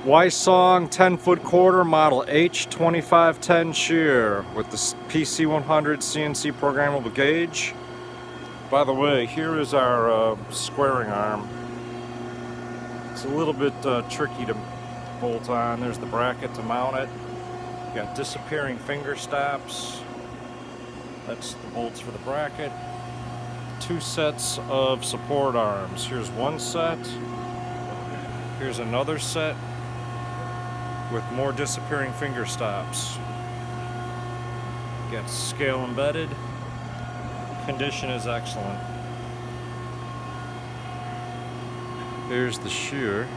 Wysong 10-foot quarter model H-2510 shear with the PC100 CNC programmable gauge. By the way, here is our squaring arm. It's a little bit tricky to bolt on. There's the bracket to mount it. You got disappearing finger stops. That's the bolts for the bracket. 2 sets of support arms. Here's one set. Here's another set with more disappearing finger stops. Got scale embedded. Condition is excellent. Here's the shear.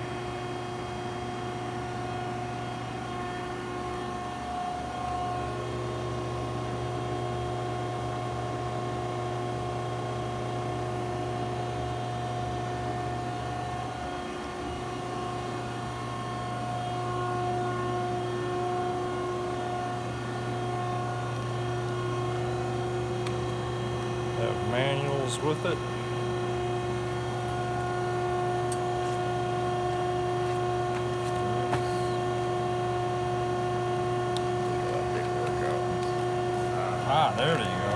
Have manuals with it. Ah, there you go.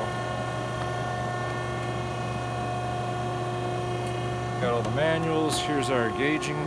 Got all the manuals. Here's our gauging.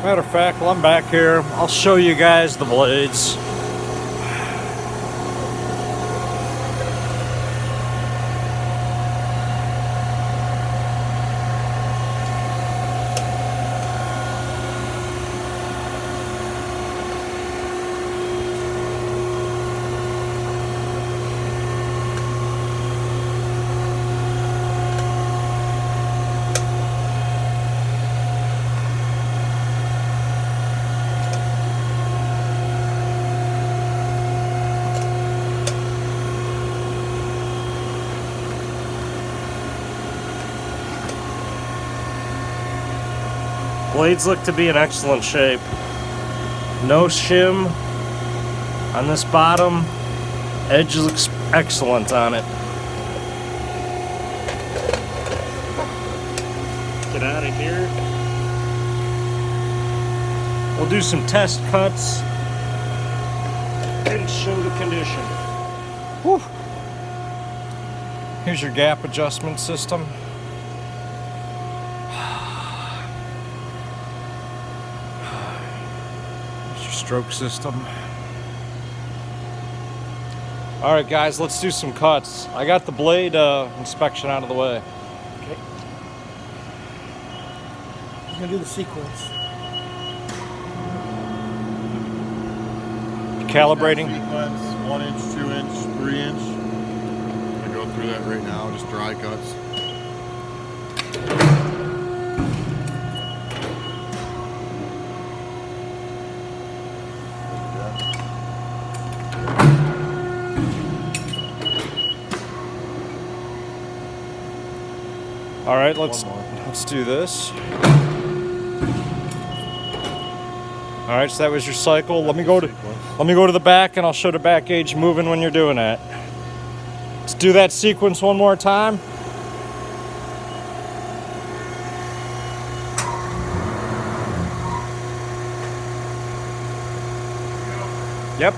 Matter of fact, while I'm back here, I'll show you guys the blades. Blades look to be in excellent shape. No shim on this bottom. Edge looks excellent on it. Get out of here. We'll do some test cuts and show the condition. Whew. Here's your gap adjustment system. Stroke system. All right, guys, let's do some cuts. I got the blade inspection out of the way. Okay. I'm gonna do the sequence. Calibrating. Sequence, 1 inch, 2 inch, 3 inch. I'm gonna go through that right now, just dry cuts. All right, let's do this. All right, so that was your cycle. Let me go to the back, and I'll show the back gauge moving when you're doing that. Let's do that sequence one more time. Yep.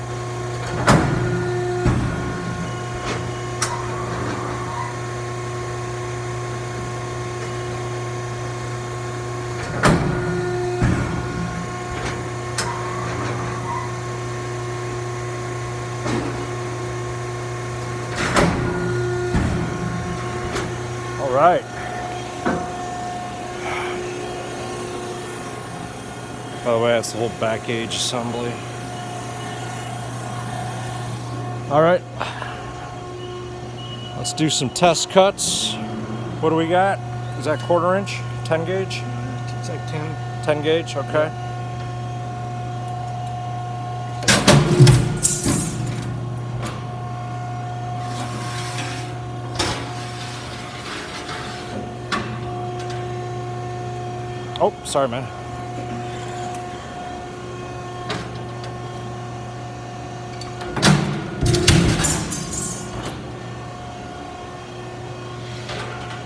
All right. By the way, that's the whole back gauge assembly. All right. Let's do some test cuts. What do we got? Is that 1/4 inch? 10 gauge? It's like 10. 10 gauge, okay. Oh, sorry, man.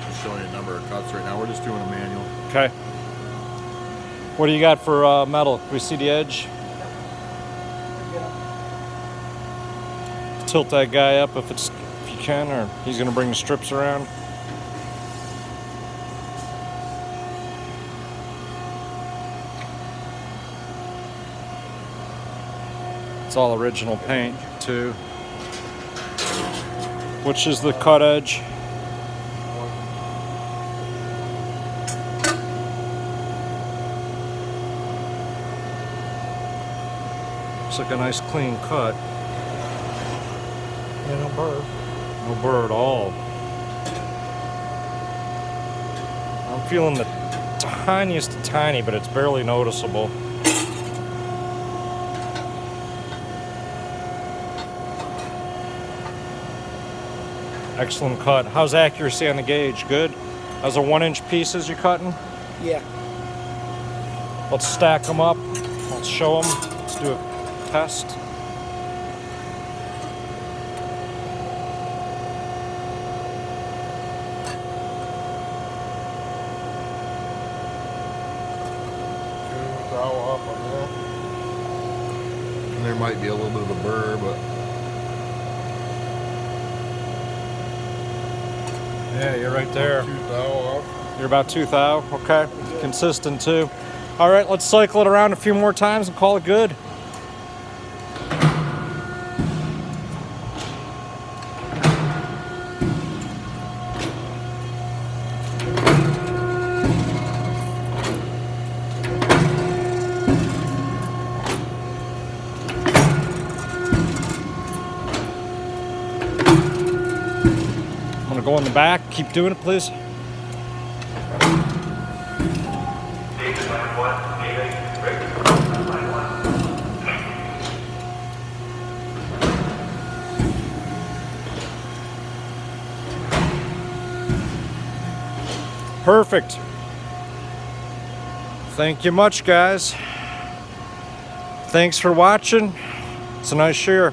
Just showing you a number of cuts right now. We're just doing a manual. Okay. What do you got for metal? Can we see the edge? Tilt that guy up if you can, or he's gonna bring the strips around. It's all original paint too. Which is the cut edge? Looks like a nice clean cut. Yeah, no burr. No burr at all. I'm feeling the tiniest of tiny, but it's barely noticeable. Excellent cut. How's accuracy on the gauge? Good? Those are 1-inch pieces you're cutting? Yeah. Let's stack them up. Let's show them. Let's do a test. And there might be a little bit of a burr, but Yeah, you're right there. 2 thou off. You're about 2 thou. Okay. Consistent too. All right, let's cycle it around a few more times and call it good. I'm gonna go in the back. Keep doing it, please. Perfect. Thank you much, guys. Thanks for watching. It's a nice shear.